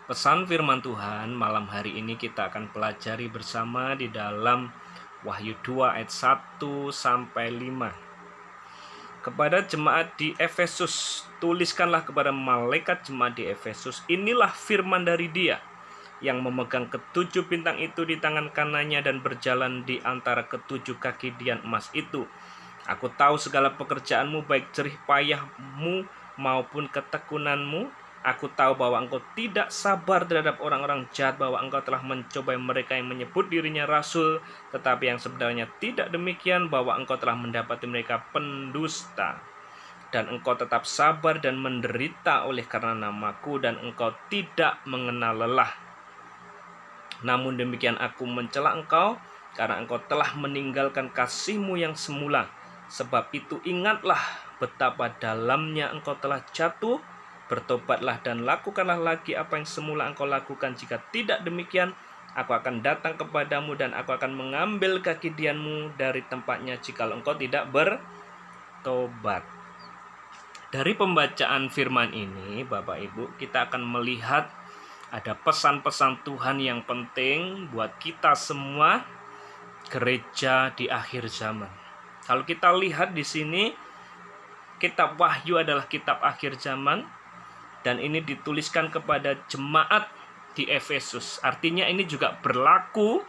Pesan firman Tuhan malam hari ini kita akan pelajari bersama di dalam Wahyu 2 ayat 1 sampai 5. Kepada jemaat di Efesus, tuliskanlah kepada malaikat jemaat di Efesus, inilah firman dari Dia yang memegang ketujuh bintang itu di tangan kanannya dan berjalan di antara ketujuh kaki dian emas itu. Aku tahu segala pekerjaanmu, baik jerih payahmu maupun ketekunanmu. Aku tahu bahwa engkau tidak sabar terhadap orang-orang jahat, bahwa engkau telah mencobai mereka yang menyebut dirinya rasul, tetapi yang sebenarnya tidak demikian, bahwa engkau telah mendapati mereka pendusta. Dan engkau tetap sabar dan menderita oleh karena namaku, dan engkau tidak mengenal lelah. Namun demikian aku mencela engkau, karena engkau telah meninggalkan kasihmu yang semula. Sebab itu ingatlah betapa dalamnya engkau telah jatuh. Bertobatlah dan lakukanlah lagi apa yang semula engkau lakukan. Jika tidak demikian, aku akan datang kepadamu dan aku akan mengambil kaki dianmu dari tempatnya jikalau engkau tidak bertobat. Dari pembacaan firman ini, Bapak Ibu, kita akan melihat ada pesan-pesan Tuhan yang penting buat kita semua gereja di akhir zaman. Kalau kita lihat di sini, kitab Wahyu adalah kitab akhir zaman. Dan ini dituliskan kepada jemaat di Efesus. Artinya ini juga berlaku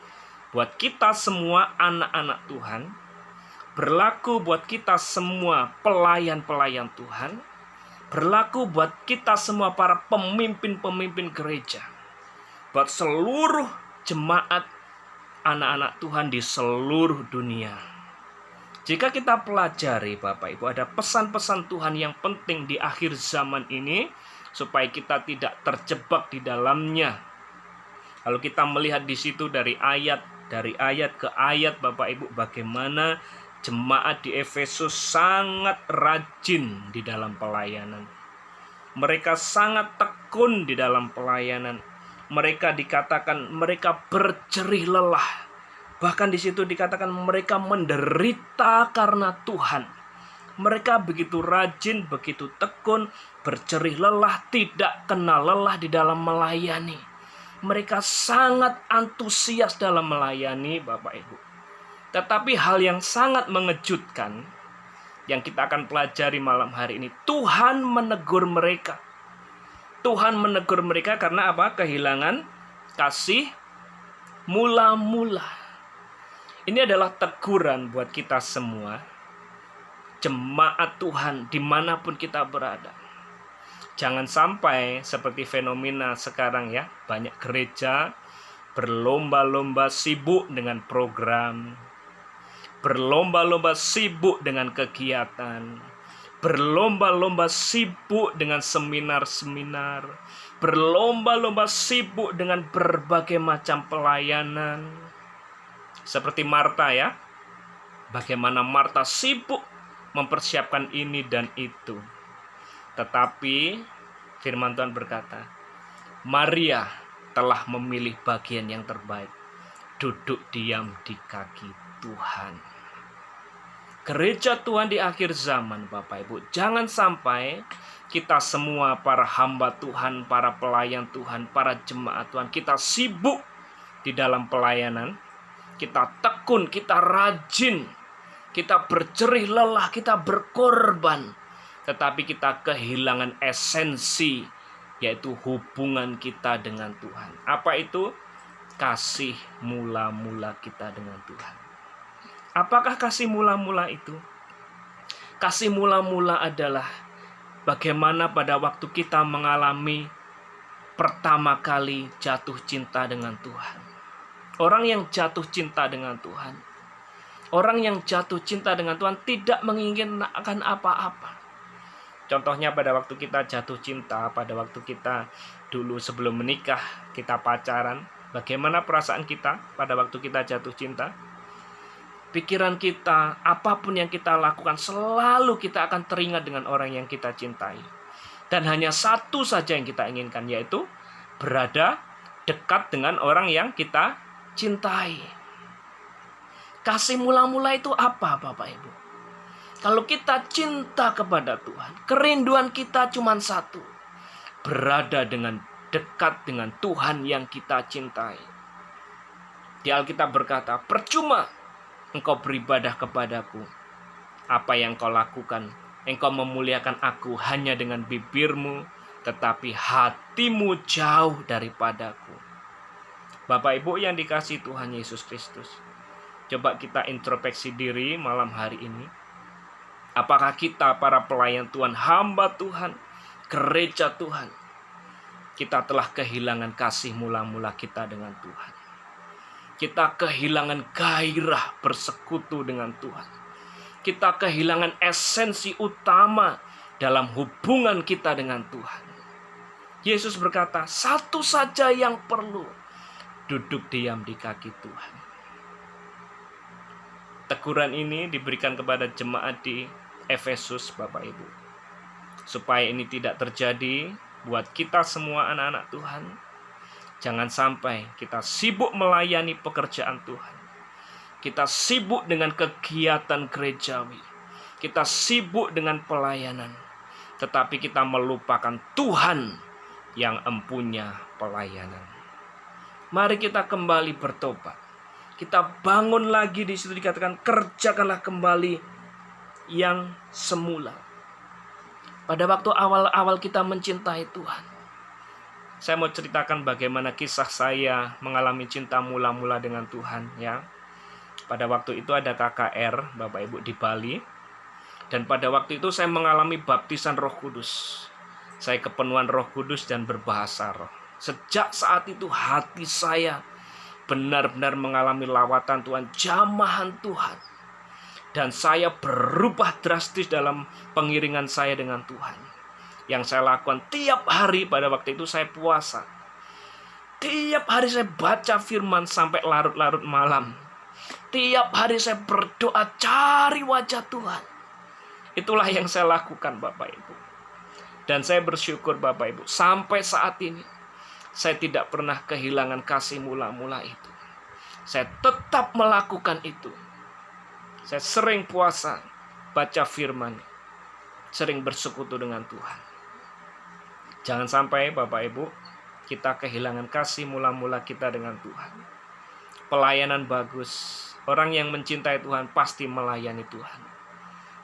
buat kita semua anak-anak Tuhan. Berlaku buat kita semua pelayan-pelayan Tuhan. Berlaku buat kita semua para pemimpin-pemimpin gereja. Buat seluruh jemaat anak-anak Tuhan di seluruh dunia. Jika kita pelajari Bapak Ibu, ada pesan-pesan Tuhan yang penting di akhir zaman ini, supaya kita tidak terjebak di dalamnya. Kalau kita melihat di situ dari ayat ke ayat Bapak Ibu, bagaimana jemaat di Efesus sangat rajin di dalam pelayanan. Mereka sangat tekun di dalam pelayanan. Mereka dikatakan mereka berjerih lelah. Bahkan di situ dikatakan mereka menderita karena Tuhan. Mereka begitu rajin, begitu tekun, berjerih lelah, tidak kenal lelah di dalam melayani. Mereka sangat antusias dalam melayani Bapak Ibu. Tetapi hal yang sangat mengejutkan yang kita akan pelajari malam hari ini, Tuhan menegur mereka. Tuhan menegur mereka karena apa? Kehilangan kasih mula-mula. Ini adalah teguran buat kita semua, jemaat Tuhan dimanapun kita berada. Jangan sampai seperti fenomena sekarang ya, banyak gereja berlomba-lomba sibuk dengan program, berlomba-lomba sibuk dengan kegiatan, berlomba-lomba sibuk dengan seminar-seminar, berlomba-lomba sibuk dengan berbagai macam pelayanan. Seperti Marta ya, bagaimana Marta sibuk mempersiapkan ini dan itu. Tetapi firman Tuhan berkata, Maria telah memilih bagian yang terbaik, duduk diam di kaki Tuhan. Gereja Tuhan di akhir zaman Bapak Ibu, jangan sampai kita semua para hamba Tuhan, para pelayan Tuhan, para jemaat Tuhan, kita sibuk di dalam pelayanan, kita tekun, kita rajin, kita berjerih lelah, kita berkorban, tetapi kita kehilangan esensi, yaitu hubungan kita dengan Tuhan. Apa itu? Kasih mula-mula kita dengan Tuhan. Apakah kasih mula-mula itu? Kasih mula-mula adalah bagaimana pada waktu kita mengalami pertama kali jatuh cinta dengan Tuhan. Orang yang jatuh cinta dengan Tuhan, orang yang jatuh cinta dengan Tuhan tidak menginginkan apa-apa. Contohnya pada waktu kita jatuh cinta, pada waktu kita dulu sebelum menikah, kita pacaran. Bagaimana perasaan kita pada waktu kita jatuh cinta? Pikiran kita, apapun yang kita lakukan, selalu kita akan teringat dengan orang yang kita cintai. Dan hanya satu saja yang kita inginkan, yaitu berada dekat dengan orang yang kita cintai. Kasih mula-mula itu apa Bapak Ibu? Kalau kita cinta kepada Tuhan, kerinduan kita cuma satu, berada dengan dekat dengan Tuhan yang kita cintai. Di Alkitab berkata, percuma engkau beribadah kepadaku. Apa yang kau lakukan? Engkau memuliakan aku hanya dengan bibirmu, tetapi hatimu jauh daripadaku. Bapak Ibu yang dikasihi Tuhan Yesus Kristus, coba kita introspeksi diri malam hari ini. Apakah kita para pelayan Tuhan, hamba Tuhan, gereja Tuhan, kita telah kehilangan kasih mula-mula kita dengan Tuhan. Kita kehilangan gairah bersekutu dengan Tuhan. Kita kehilangan esensi utama dalam hubungan kita dengan Tuhan. Yesus berkata, satu saja yang perlu, duduk diam di kaki Tuhan. Teguran ini diberikan kepada jemaat di Efesus, Bapak Ibu. Supaya ini tidak terjadi buat kita semua anak-anak Tuhan. Jangan sampai kita sibuk melayani pekerjaan Tuhan. Kita sibuk dengan kegiatan gerejawi. Kita sibuk dengan pelayanan. Tetapi kita melupakan Tuhan yang empunya pelayanan. Mari kita kembali bertobat. Kita bangun lagi, di situ dikatakan kerjakanlah kembali yang semula. Pada waktu awal-awal kita mencintai Tuhan. Saya mau ceritakan bagaimana kisah saya mengalami cinta mula-mula dengan Tuhan, ya. Pada waktu itu ada KKR, Bapak Ibu, di Bali. Dan pada waktu itu saya mengalami baptisan Roh Kudus. Saya kepenuhan Roh Kudus dan berbahasa roh. Sejak saat itu hati saya benar-benar mengalami lawatan Tuhan, jamahan Tuhan. Dan saya berubah drastis dalam pengiringan saya dengan Tuhan. Yang saya lakukan tiap hari pada waktu itu saya puasa. Tiap hari saya baca firman sampai larut-larut malam. Tiap hari saya berdoa cari wajah Tuhan. Itulah yang saya lakukan, Bapak Ibu. Dan saya bersyukur, Bapak Ibu, sampai saat ini saya tidak pernah kehilangan kasih mula-mula itu. Saya tetap melakukan itu. Saya sering puasa, baca firman, sering bersekutu dengan Tuhan. Jangan sampai, Bapak Ibu, kita kehilangan kasih mula-mula kita dengan Tuhan. Pelayanan bagus. Orang yang mencintai Tuhan pasti melayani Tuhan.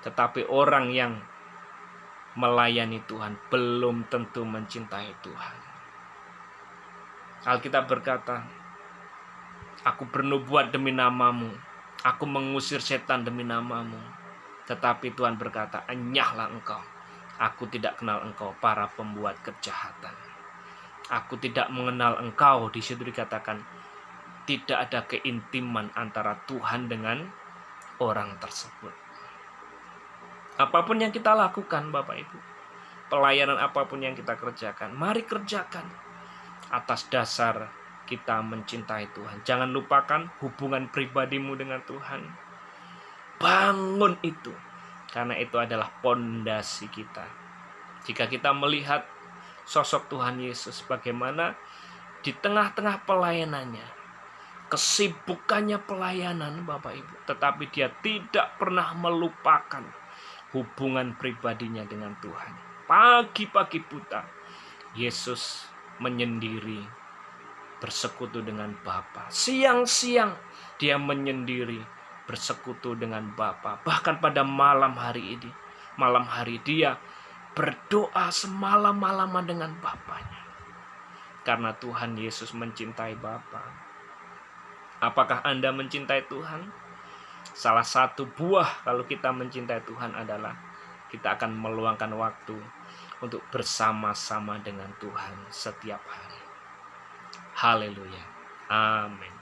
Tetapi orang yang melayani Tuhan belum tentu mencintai Tuhan. Alkitab berkata, aku bernubuat demi namamu, aku mengusir setan demi namamu. Tetapi Tuhan berkata, enyahlah engkau, aku tidak kenal engkau, para pembuat kejahatan. Aku tidak mengenal engkau. Di situ dikatakan tidak ada keintiman antara Tuhan dengan orang tersebut. Apapun yang kita lakukan, Bapak Ibu, pelayanan apapun yang kita kerjakan, mari kerjakan atas dasar kita mencintai Tuhan. Jangan lupakan hubungan pribadimu dengan Tuhan. Bangun itu, karena itu adalah pondasi kita. Jika kita melihat sosok Tuhan Yesus, bagaimana di tengah-tengah pelayanannya, kesibukannya pelayanan, Bapak Ibu, tetapi dia tidak pernah melupakan hubungan pribadinya dengan Tuhan. Pagi-pagi buta, Yesus menyendiri bersekutu dengan Bapa. Siang-siang dia menyendiri bersekutu dengan Bapa. Bahkan pada malam hari dia berdoa semalam-malaman dengan Bapanya. Karena Tuhan Yesus mencintai Bapa. Apakah Anda mencintai Tuhan? Salah satu buah kalau kita mencintai Tuhan adalah kita akan meluangkan waktu untuk bersama-sama dengan Tuhan setiap hari. Haleluya. Amin.